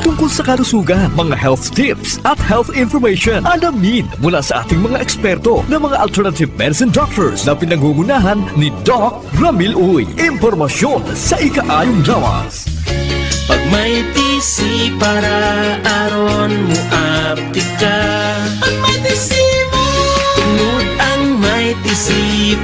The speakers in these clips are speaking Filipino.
tungkol sa kalusugan, mga health tips at health information. Alamin mula sa ating mga eksperto na mga alternative medicine doctors na pinangungunahan ni Doc Ramil Uy. Impormasyon sa ika-ayong lawas. Pag may TC para aron mo aptika. Pag may TC mo, tungod ang may TC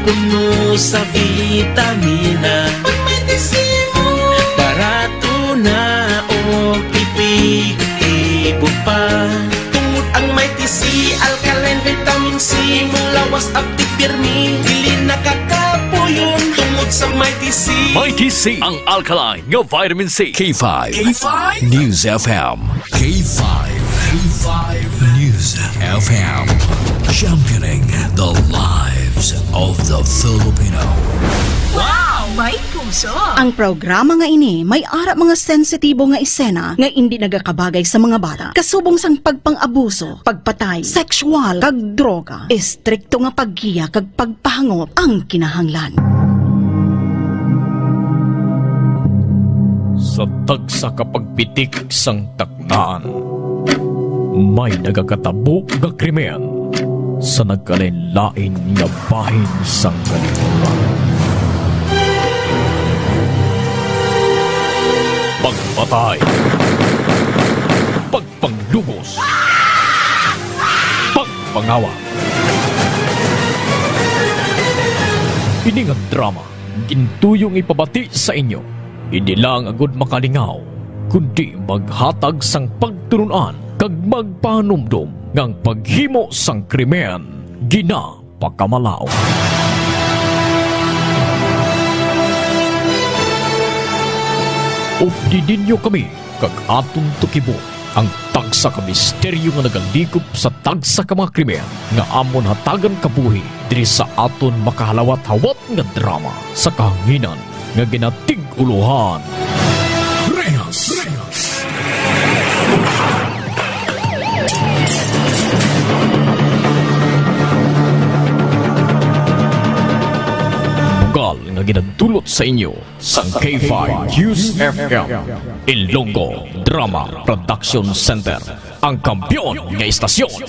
puno sa vitamina. Pag may TC mo, barato na o epektibo pa. Tungod ang may TC, alkaline vitamin C, mulawas aptik pirmi, dili nakakapuyon. Tungod sa may TC, May TC ang alkaline nga vitamin C. K5 News FM. K5 News FM, championing the lives of the Filipino. Wow! May puso! Ang programa nga ini may ara mga sensitibo nga eksena nga hindi nagakabagay sa mga bata. Kasubong sang pagpang-abuso, pagpatay, sexual, kag droga. Estrikto nga paggiya kag pagpahangot ang kinahanglan. Sa tagsa kapagpitik sang taknaan, may nagakatabo nga krimen sa nagkalain-lain nga bahin sang kalibutan. Pagpatay, pagpanglubos, pagpangawa. Ini nga drama gintuyong ipabati sa inyo. Hindi lang agud makalingaw, kundi maghatag sang pagturunan kag magpanumdum ngang paghimo sang krimen ginapakamalaw. Updidin nyo kami kag atong tukibo ang tagsa ka misteryo nga nagalikop sa tagsa ka mga krimen nga amon hatagan kabuhi diri sa aton makahalawat-hawat nga drama sa kahanginan nga ginatig-uluhan. Reyes. Bugal nga ginadulot sa inyo sa K5 News FM Ilonggo Drama Production Center, ang kampiyon nga istasyon.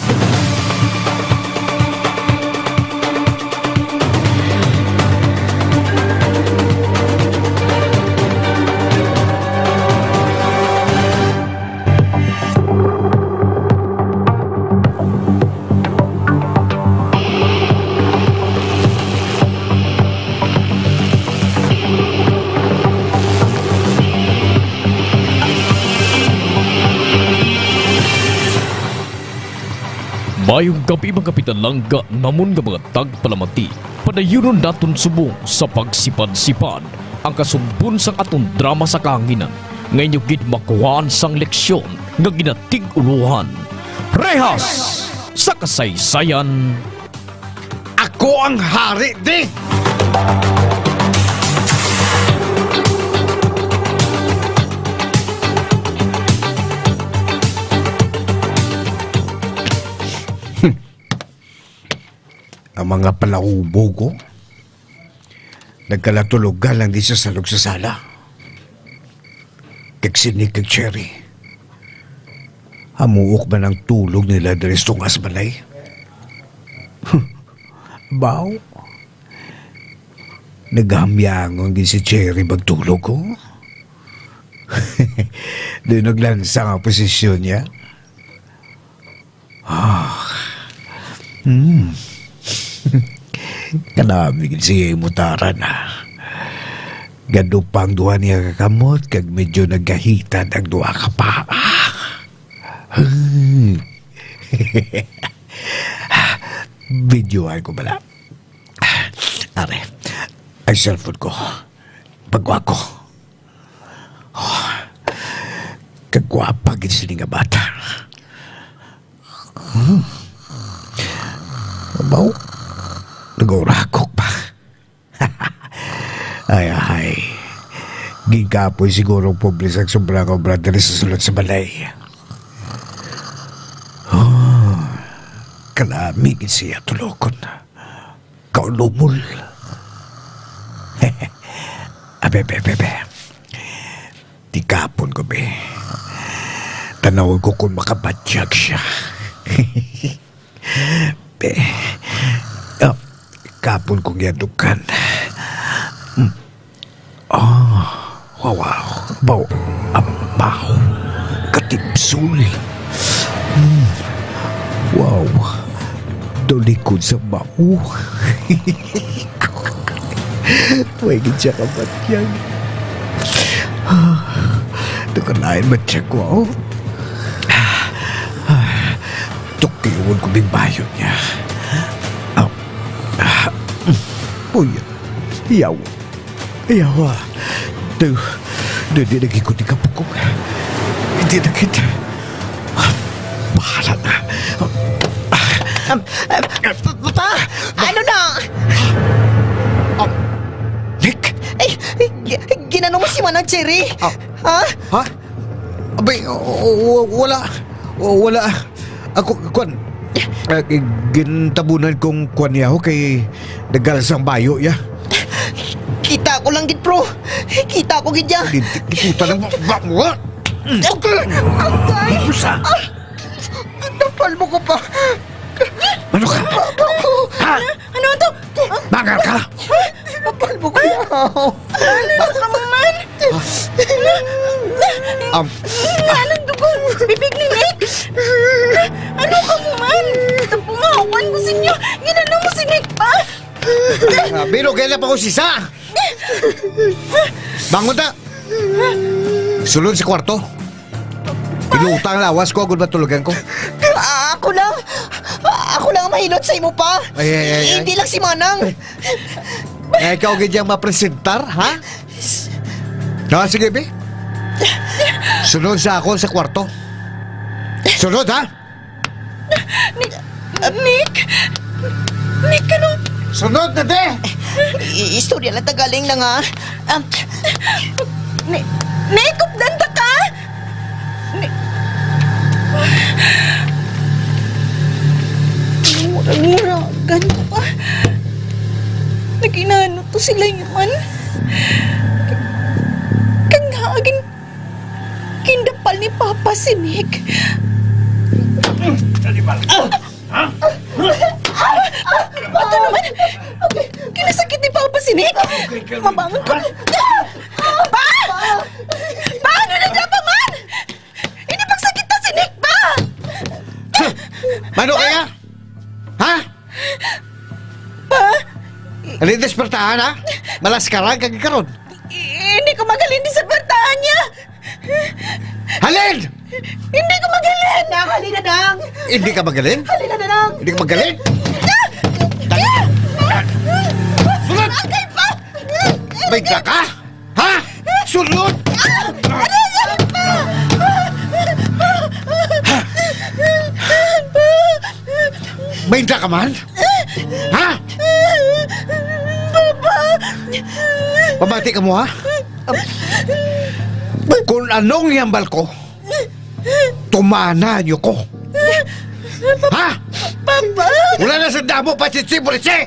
Mayong gabi mga Kapitan Langga namon nga mga tagpalamati. Padayunon naton subong sa pagsipad-sipad ang kasumbon sang aton drama sa kahanginan. Ngayon yung gid makuhaan sang leksyon nga ginatig-uluhan. Rehas sa kasaysayan. Ako ang hari, di! Ang mga palaubo ko, nagkalatulugan lang di sa salog sa sala. Kagsinig kag Cherry. Hamuok ba ng tulog nila dari tungas balay? Baw? Naghamyangon din si Cherry magtulog ko. Doon naglansa ang posisyon niya. Kanamig siya imutaran na. Gadupang duha niya kakamot kag medyo nagkahitan ang duha ka pa. Videoan ko bala. Are, ay cellphone ko. Pagwa ko. Kagwapa gid sila nga bata. Mabaw? Nag-urakok pa. Ay. Gigapoy siguro publis ang sobrang obra dali sa sulod sa balay. Kalamig siya tulokon. Kaulumol. Abe. Tikapon ko, be. Tanawin ko kung makabadyag siya. Kapon kong yadukan. Wow. Baw. Apaw. Katipsul. Wow. Dolikod sa bao. Pwede siya kabadyag. Tukanain badyag ko. Tukiwan ko din bayo niya. Uy, iyaw. Hindi nag-ikuti ka po ko. Hindi na kita. Bahala na. Pa, ano na? Nick? Ginano mo si Manang Cherry? Ha? Ha? Abay, wala. Ako, kwan, gintabunan kong kwan niya ako kay nagalasang bayo, ya. Kita ko lang gid, bro. Kita ko gid ya. Kikuta lang mo. Okay. Busa. Tapal mo ko pa. Ano ka? Ha? Ano to? Bangal ka? Tapal mo ko ya. Ano ka man? Anong dugo? Bibig ni Nick? Ano ka mo man? Tapungawan mo sa inyo. Ginano mo si Nick pa? Biro, kailan pa ko sisa? Bangon ta. Sulod sa kwarto. Pinutang lawas ko, agad matulugan ko. Ako lang mahilot sa imo pa. Ay. Hindi lang si Manang. Ikaw ganyan mapresentar, ha? Sige, be. Sunod sa ako sa kwarto. Sunod, ha? Nick, ano? Sunod na, de! Istorya lang tagaling na nga. Nick, updanda ka? Muragan ko pa. Naginano to sila yaman. Kangagin kindapal ni Papa si Nick. Bato naman. Kinasakit ni Papa si Nick. Mabangon ko. Pa! Paano na dyan pa man? Hindi pagsakit na si Nick pa! Mano kaya? Ha? Pa? Alin despertahan, ha? Malas ka lang kagikaroon. Hindi ko magaling din sa bertahan niya. Halin! Hindi ko magaling! Halina dang! Hindi ka magaling? Halina na lang! Hindi ka magaling? Sunod! Agay pa! May ka ka? Ha? Sunod! May ka man? Ha? Pamati ka mo, ha? Kung anong yambal ko, tumana niyo ko. Ha? Papa! Wala na sa damo, patsitsi-buritsi!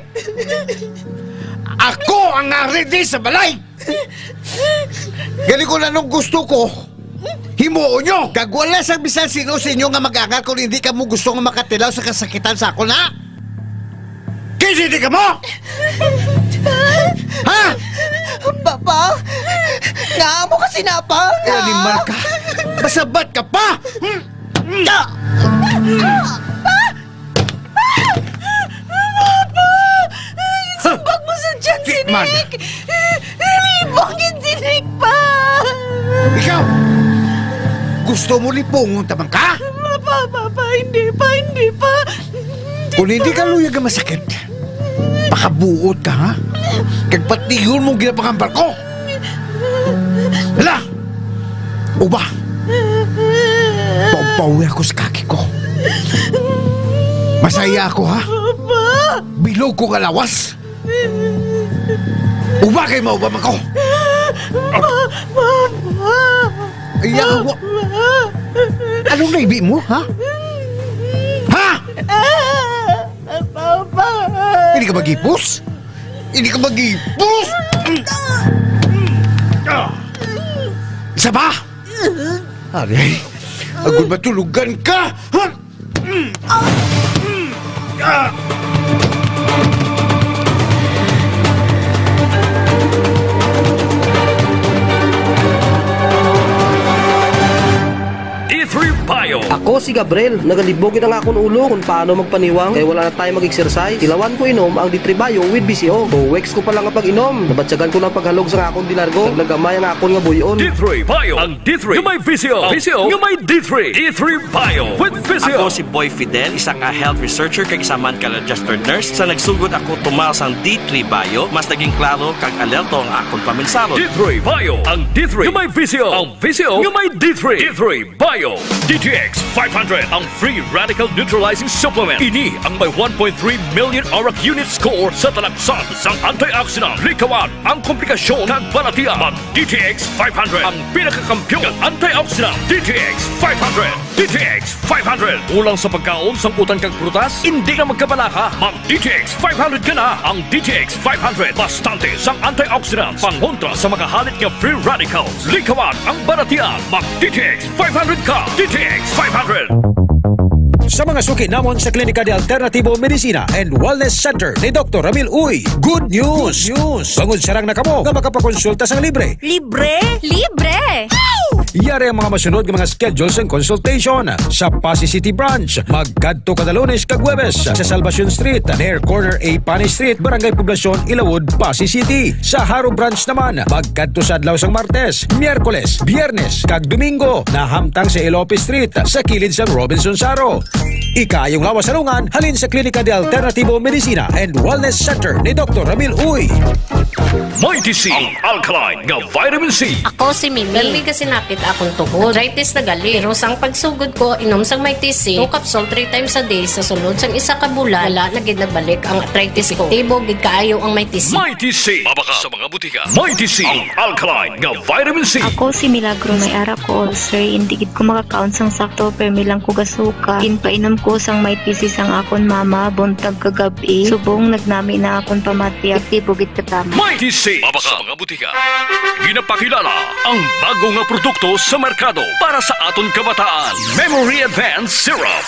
Ako ang narindi sa balay! Galing ko na nung gusto ko, himuon nyo! Kagwala sa bisan sino sa inyo nga mag-angal kung hindi ka mo gusto nga makatilaw sa kasakitan sa ako na! Kasi hindi ka mo! Ha? Papa! Nga mo kasi napang! Animal ka! Masabat ka pa! Sumbag mo sa tiyan si Man. Nick! Libangin si Nick pa! Ikaw! Gusto mo lipungon tamang ka? Papa, hindi pa! Kung hindi ka luyag ang masakit, pakabuot ka, ha? Kagpatiyon mo ginapangambal ko! Hala! Uba! Paupawi ako sa kaki ko. Masaya ako, ha? Bilog ko kalawas. Uba kayo maubam ako! Ayaw! Anong naibi mo, ha? Ha? Papa! Hindi ka magipos? Hindi ka magipos? Isa ba? Aray, Agul matulugan ka! Ha? D3 Bio. Ako si Gabriel, nagalibog ang akong ulo kung paano magpaniwang kaya wala na tayo mag-exercise. Tilawan ko inom ang D3 Bio with BCO. Weeks ko pa lang ang pag-inom. Nabatsagan ko lang paghalog sa akong dilargo. Naglagamay ang akong nga buyon. D3 Bio. Ang D3 nga may Visio. Visio nga may D3. D3 Bio with Visio. Ako si Boy Fidel, isa ka health researcher kag isa man ka registered nurse. Sa nagsugod ako tumaas ang D3 Bio, mas naging klaro kag alerto ang akong paminsalo. D3 Bio. Ang D3 nga may Visio. Ang Visio nga may D3. D3 Bio. DTX 500 ang free radical neutralizing supplement. Ini ang may 1.3 million ORAC unit score sa talagsan sang antioxidant. Likawan ang komplikasyon ng balatian. Mag DTX 500 ang pinakakampiyon ng antioxidant. DTX 500. DTX 500. Ulang sa pagkaon sang utang kag prutas, hindi ka magkabalaka. Mag DTX 500 ka na. Ang DTX 500 bastante sang antioxidants. Pangontra sa makahalit nga free radicals. Likawan ang balatian. Mag DTX 500 ka. DTX 500. Sa mga suki namon sa Klinika de Alternativo Medicina and Wellness Center ni Dr. Ramil Uy, good news! Bangod sarang na kamo nga makapakonsulta sang libre. Libre? Libre! Yari ang mga masunod ng mga schedules and consultation sa Pasay City Branch. Magkadto kada Lunes kag Huwebes sa Salvacion Street, near corner A Pani Street, Barangay Poblacion, Ilawod, Pasay City. Sa Haro Branch naman, magkadto sa adlaw sang Martes, Miyerkules, Biyernes kag Domingo na hamtang sa Ilope Street sa kilid sang Robinson Saro. Ikayong lawas salungan halin sa Klinika de Alternativo Medicina and Wellness Center ni Dr. Ramil Uy. Mighty C, ang alkaline nga vitamin C. Ako si Mimi. Dali kasi napit akong tuhod. Arthritis na gali. Pero sang pagsugod ko, inom sang Mighty C, 2 capsule 3 times a day sa sulod sang isa ka bulan. Wala na gid nagbalik ang arthritis ko. Tibog gid kaayo ang Mighty C. Mighty C. Mabaka sa mga butika. Mighty C, ang alkaline nga vitamin C. Ako si Milagro, may ara ko ulcer. Hindi gid ko makakaon sang sakto pero milang ko gasuka. Kinpainom ko sang Mighty C sang akon mama buntag kagabi. Subong nagnami na akon pamati. Tibog gid katama. Mighty C. Mabaka sa mga butika. Ginapakilala ang bago nga produkto sa merkado para sa aton kabataan. Memory Advanced Syrup.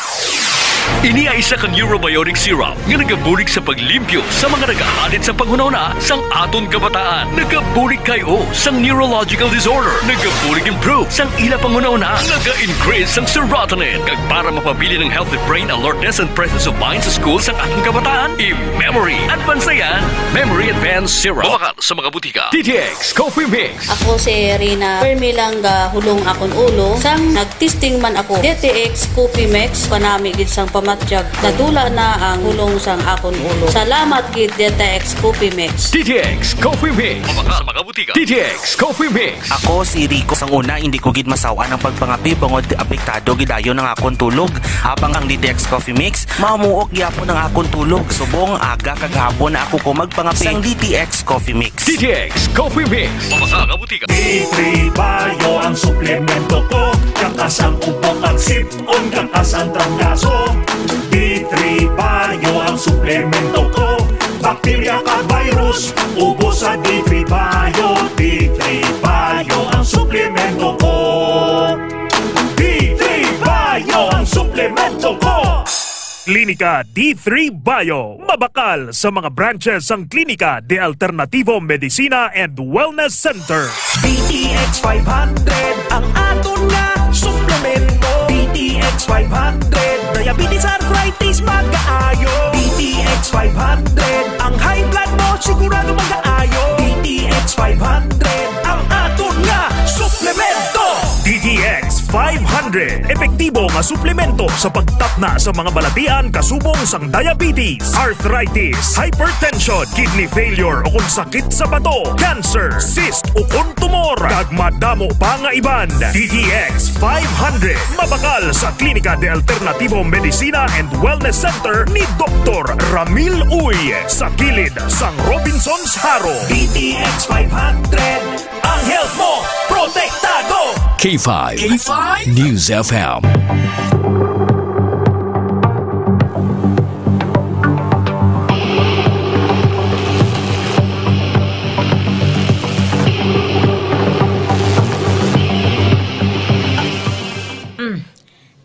Ini ay isa ka neurobiotic syrup nga nagabulig sa paglimpyo sa mga nagahalit sa panghunahuna sang aton kabataan. Nagabulig kayo sang neurological disorder. Nagabulig improve sang ila panghunahuna. Naga-increase sang serotonin. Kag para mapabili ng healthy brain alertness and presence of mind sa school sang aton kabataan. I-Memory Advanced na yan. Memory Advanced Syrup. Mabakal sa mga butika. DTX Coffee Mix. Ako si Rina. Permi lang hulong akon ulo. Sang nagtesting man ako. DTX Coffee Mix. Panami gid sang pamatjag. Nadula na ang hulong sang akon ulo. Salamat gid DTX Coffee Mix. DTX Coffee Mix. Mabakal sa mga butika. DTX Coffee Mix. Ako si Rico. Sang una, hindi ko gid masawa ng pagpangapi bangod apektado gidayo ng akong tulog. Habang ang DTX Coffee Mix, mamuok gyapon ang akong tulog. Subong aga kag hapon na ako ko magpangapi sang DTX Coffee Mix. DTX Coffee Mix. Mabakal sa butika. D3 Bio ang suplemento ko. Kakasang upok ang sipon, kakasang trangkaso. D3 Bio ang suplemento ko. Bakterya ka virus, ubos sa D3 Bio. D3 Bio ang suplemento ko. D3 Bio ang suplemento ko. Klinika D3 Bio. Mabakal sa mga branches ang Klinika de Alternativo Medicina and Wellness Center. DTX 500 ang aton nga suplemento. DTX 500 diabetes arthritis magkaayo. DTX 500 ang high blood mo sigurado magkaayo. DTX 500 ang aton nga suplemento. DTX 500 epektibo nga suplemento sa pagtapna sa mga balatian kasubong sang diabetes, arthritis, hypertension, kidney failure o kung sakit sa bato, cancer, cyst o kung tumor, kag madamo pa nga iban. DTX 500 mabakal sa Klinika de Alternativo Medicina and Wellness Center ni Dr. Ramil Uy sa kilid sang Robinson's Haro. DTX 500 ang health mo protektado. K5 News FM.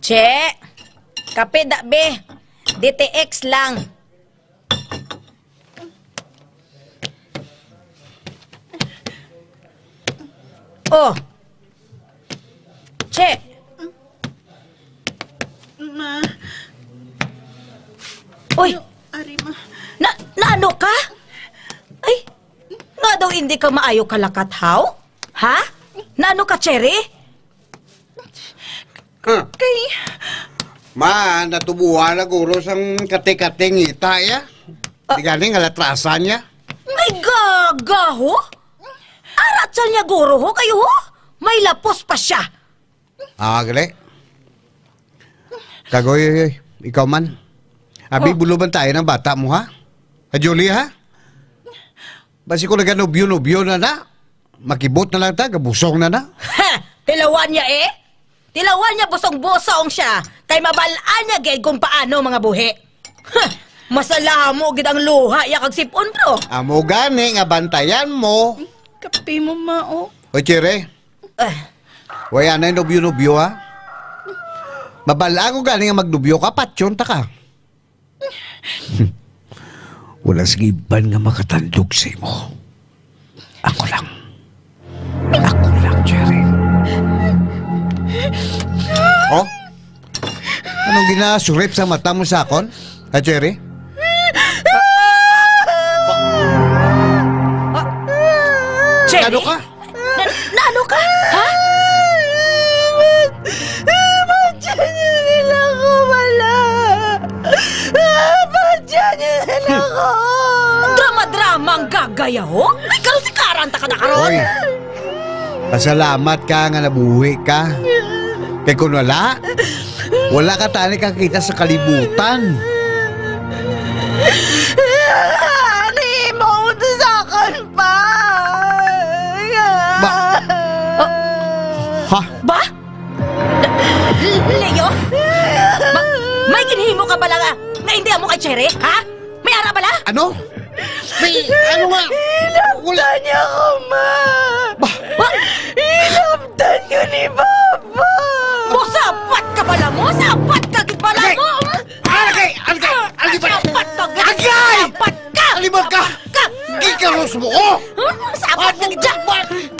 Che, kape da be. DTX lang. Oh. Che. Ma. Uy. Ari, ma. Naano ka? Ay, nga daw hindi ka maayo kalakathaw? Ha? Naano ka, Cherry? Kay... Ma, natubuhan na guro sang kate-kate ngita ya. Di galing alatrasan niya. Ay, gaga ho? Arat sa niya guro ho kayo ho? May lapos pa siya. Gali. Kagoy, ikaw man. Abi, buluban tayo ng bata mo ha? Julie ha? Basi ko naganobyo-nobyo na na. Makibot na lang ta, gabusong na na. Ha! Tilawan niya eh? Tilawan niya busong-busong siya. Kay mabalaan niya gay kung paano mga buhi. Ha! Masala mo gid ang luha ya kag sipon bro. Amo gani nga bantayan mo. Kape mo, ma, oh. O, Chire. Waya na yung nobyo-nobyo ha? Mabalaan ko gani nga magnobyo ka, patsyon ta ka. Wala sigiban nga makatandog sa imo. Ako lang. Ako lang, Jerry. Oh? Anong ginasurip sa mata mo sa akon? Ha, Jerry? Cherry? Ano ka? Naano ka? Ha? Badyan niyo nila ko, wala. Badyan niyo nila ko. Drama-drama ang gagaya ho? Ay, karon si Karanta ka na karon. Hoy, pasalamat ka nga nabuhi ka. Kaya kung wala ka tani kakita sa kalibutan. Ani, maunta sa akin pa. Ha? Ba? Leo? May ginhimo ka bala nga hindi mo kay Cherry, ha? May ara bala? Ano? May, ano nga? Inamtan niya ako, ma. Inamtan niyo ni Papa. Musapat ka bala mo? Sapat ka gid bala mo? Alagay! Sapat ka gid. Agay! Sapat ka! Aliman ka! Gikaros mo ko! Sapat ka gid.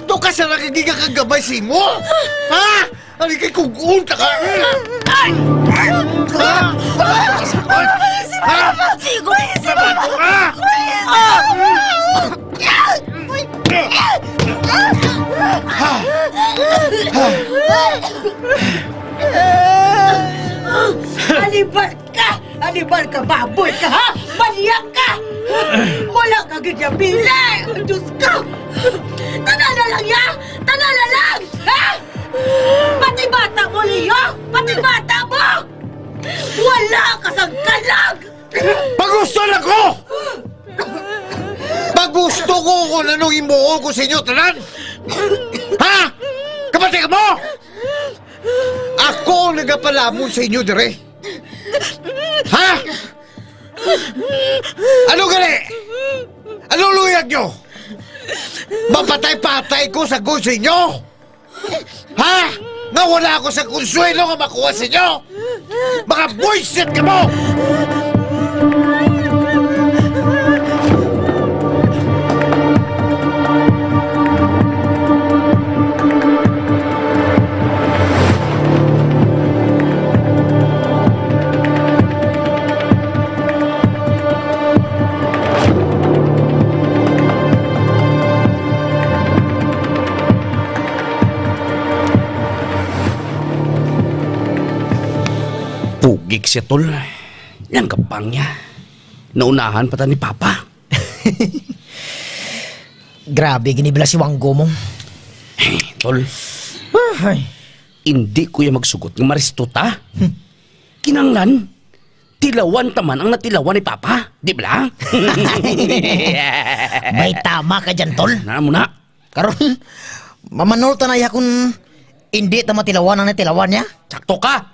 Ito ka sa nakigiga kang gabay si mo? Ha? Aligay kong unta ka! Ha? Sigo! Alibar ka! Alibar ka! Baboy ka, ha? Baliyak ka! Wala ka ganyan bilay! Diyos ka! Tanala lang, ya! Tanala lang! Ha? Pati bata mo, Leo! Pati bata mo! Wala ka sang kalag! Pagusto na ko! Pagusto ko kung anong imuon ko sa inyo, tanan! Ha? Kapatid mo! Ako ang nagapalamon sa inyo, dire! Ha? Ano gali? Anong luyag nyo? Mapatay-patay ko sa gusto inyo? Ha? Nga wala ako sa konsuelo nga makuha sa inyo? Mga buisit ka mo! Pugig siya, tol. Yang gapang niya. Naunahan pa ta ni Papa. Grabe, ginibla si Wanggo mo. Tol, hindi ko yung magsugot ng maristuta. Kinanglan, tilawan taman ang natilawan ni Papa. Di ba? May tama ka dyan, tol. Na mo na. Karon, mamanol ta na ya kung hindi ta matilawan ang natilawan niya. Sakto ka.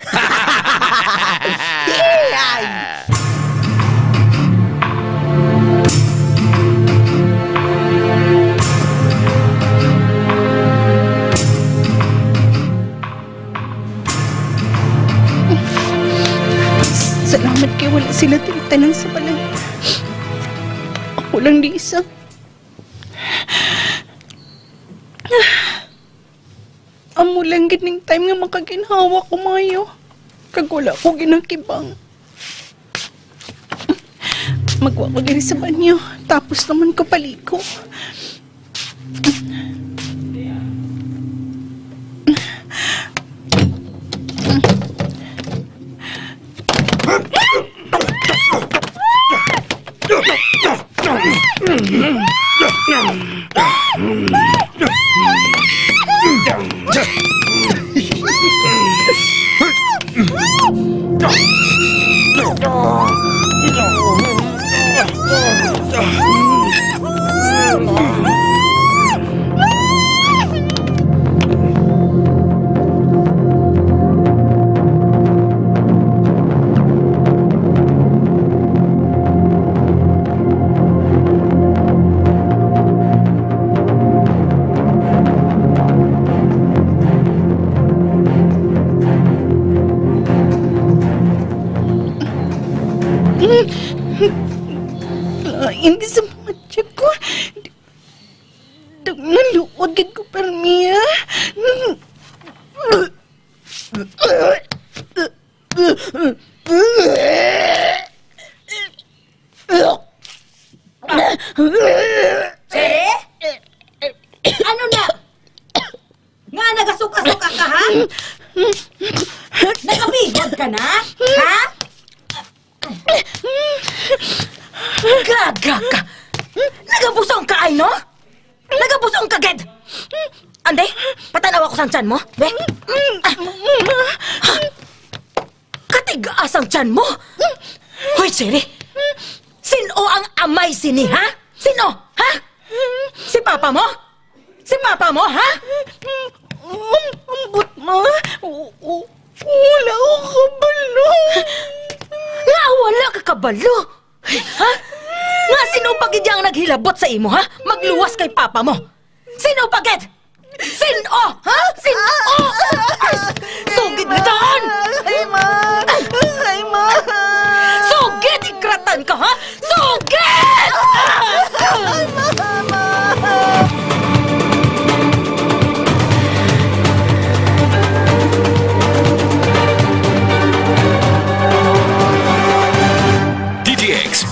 Salamat kay wala sila tinitanan sa balay. Ako lang di isa. Amo lang gining time nga makaginhawa ko mayo. Kag wala ko ginakibang. Magwa ko diri sa banyo. Tapos naman ko paliko. Hindi sa mga tiyak ko. Naluod gid ko permiya. Sere? Ano na? Nga nagasuka-suka ka, ha? Nakabihod ka na? Ha? Gaga ka! Nagabusong ka ay, no? Nagabusong ka, Ged! Ande, patanaw ako sa tiyan mo, be? Katigaas ang tiyan mo? Hoy, Siri! Sino ang amay sini, ha? Sino, ha? Si Papa mo? Si Papa mo, ha? Ambot ma. Wala ako kabalo. Nga wala ka kabalo? Ha? Nga sino pagid yang naghilabot sa imo, ha? Magluwas kay Papa mo. Sino pagid? Sino? Ha? Sino? Sugid na doon! Ay, ma! Ay, ma! Sugid! Ikratan ka, ha? Sugid! Ay, ma!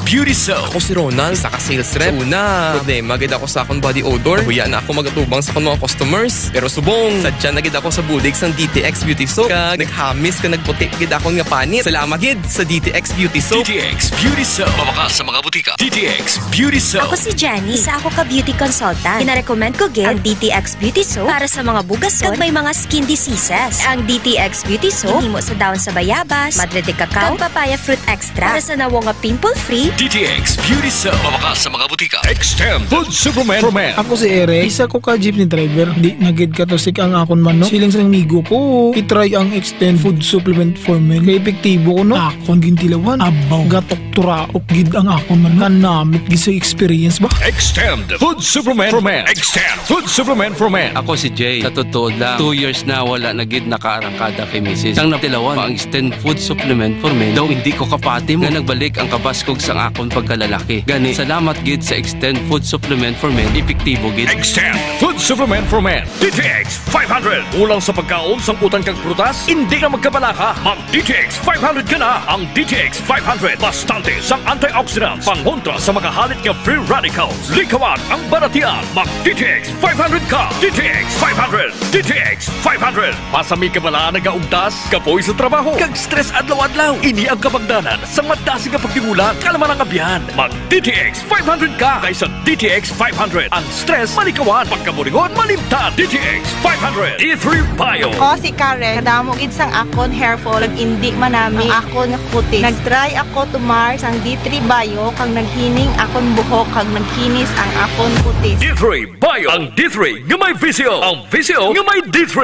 Beauty Soap. Ako si Ronald, isa ka sales rep. Una, problema, gid ako sa akong body odor. Huya na ako magatubang sa akong mga customers. Pero subong, sadya na gid ako sa bulig sang DTX Beauty Soap. Kag naghamis ka nagputi gid ako nga panit. Salamat gid sa DTX Beauty Soap. DTX Beauty Soap. Mabakas sa mga butika. DTX Beauty Soap. Ako si Jenny. Isa ako ka beauty consultant. Gina-recommend ko gid ang DTX Beauty Soap para sa mga bugason kag may mga skin diseases. Ang DTX Beauty Soap himo sa dahon sa bayabas, madre de cacao, kag papaya fruit extra para sa nawo nga pimple-free. DTX Beauty Soap. Mabakas sa mga butika. Extend Food Supplement for Men. Ako si Eric, isa ko ka jeepney driver. Di nagid ka to sik ang akon man, no? Siling sa migo ko, itry ang Extend Food Supplement for Men. Kaya epektibo ko, no? Akon gintilawan, abaw, gatok turaok gid ang akon man. Nanamit gid sa experience ba? Extend Food Supplement for Men. Extend Food Supplement for Men. Ako si Jay. Sa totoo lang, 2 years na wala na gid nakaarangkada kay Mrs. Ang natilawan, ang Extend Food Supplement for Men. Daw hindi ko kapati mo. Nga nagbalik ang kabaskog sang akon pagkalalaki. Gani, salamat gid sa Extend Food Supplement for Men. Epektibo gid. Extend Food Supplement for Men. DTX 500. Ulang sa pagkaon, sangkutan kag prutas, hindi ka magkabalaka. Mag DTX 500 ka na. Ang DTX 500. Bastante sang antioxidants. Pangontra sa mga halit nga free radicals. Likawan ang baratian. Mag DTX 500 ka. DTX 500. DTX 500. Pasami ka bala nagaugtas, kapoy sa trabaho, kag stress adlaw-adlaw. Ini ang kabagdanan sa madasi nga pagtingulan. Kalaman ang abyan. Mag DTX 500 ka kaysa DTX 500. Ang stress malikawan, pagkaburingon malimtan. DTX 500. D3 Bio. Ako si Karen, kadamo gid sang akon hair fall ag indi manami ang akon nga kutis. Nagtry ako tumar sang D3 Bio kag naghining akon buhok kag nagkinis ang akon kutis. D3 Bio. Ang D3 nga may Visio. Ang Visio nga may D3.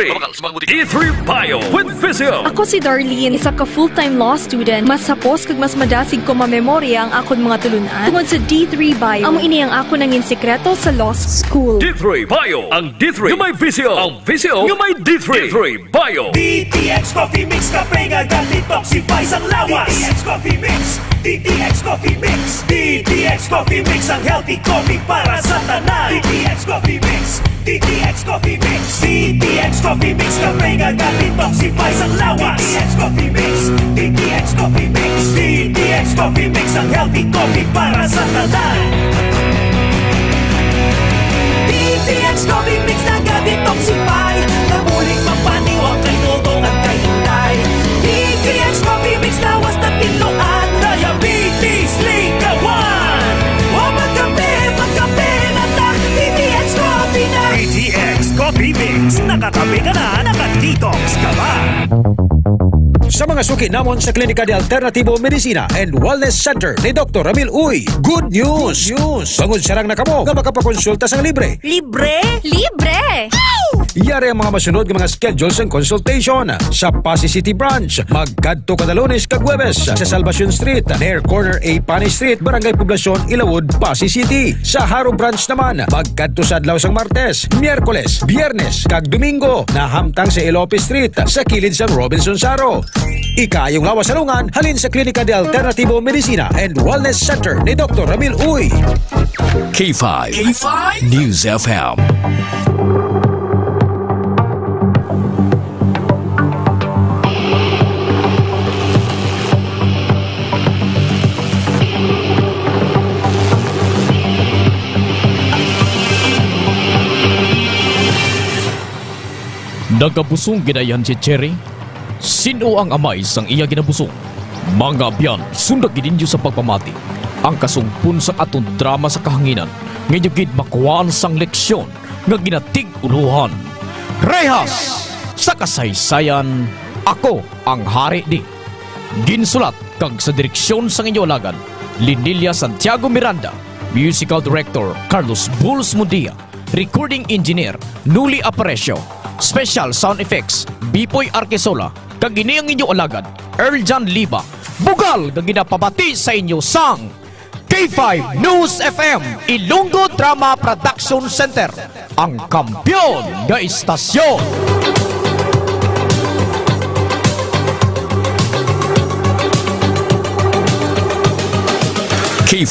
D3 Bio with Visio. Ako si Darlene, isa ka full-time law student. Mas hapos kag mas madasig ko mamemorya ang akon mga katulunan tungod sa D3 Bio. Amo ini ang ako nangin sekreto sa law school. D3 Bio. Ang D3 nga may visio. Ang visio nga may D3. D3 Bio. DTX Coffee Mix kape nga detoxify sang lawas. DTX Coffee Mix. DTX Coffee Mix. DTX Coffee Mix ang healthy coffee para sa tanan. DTX Coffee Mix. DTX Coffee Mix. DTX Coffee Mix kape nga detoxify sang lawas. DTX Coffee Mix. DTX Coffee Mix. DTX Coffee Mix ang healthy coffee para sa tanan. DTX Coffee Mix na detoxify. Namuling mapaniwang kay tutong at kay hinday. DTX Coffee Mix lawas na tinuan. Diabetes ligawan. O magkape na ta. DTX Coffee na. DTX Coffee Mix. Nakakape ka na, nakadetox ka ba? Sa mga suki namon sa Klinika de Alternativo Medicina and Wellness Center ni Dr. Ramil Uy, good news! Bangod sarang na kamo nga makapakonsulta sang libre. Libre? Libre! Yari ang mga masunod ng mga schedules and consultation sa Pasay City Branch. Magkadto kada Lunes kag Huwebes sa Salvacion Street, near corner A Pani Street, Barangay Poblacion, Ilawod, Pasay City. Sa Haro Branch naman, magkadto sa adlaw sang Martes, Miyerkules, Biyernes kag Domingo na hamtang sa Ilope Street sa kilid sang Robinson Saro. Ikayong lawas salungan halin sa Klinika de Alternativo Medicina and Wellness Center ni Dr. Ramil Uy. K5 News FM. Nagabusong ginayan si Cherry. Sino ang amay sang iya ginabusong? Mga biyan, sundag gininyo sa pagpamati. Ang kasungpun sa atong drama sa kahanginan. Ngayon gid makuhaan sang leksyon nga ginatig uluhan. Rehas! Sa kasaysayan, ako ang hari di. Ginsulat kag sa direksyon sang inyo alagad, Linilia Santiago Miranda, Musical Director Carlos Bulls Mundia, Recording Engineer Nuli Aparecio, Special Sound Effects Bipoy Arquesola, kag ini ang inyo alagad Erjan Liba. Bugal nga ginapabati sa inyo sang K5 News FM Ilonggo Drama Production Center, ang kampiyon nga istasyon.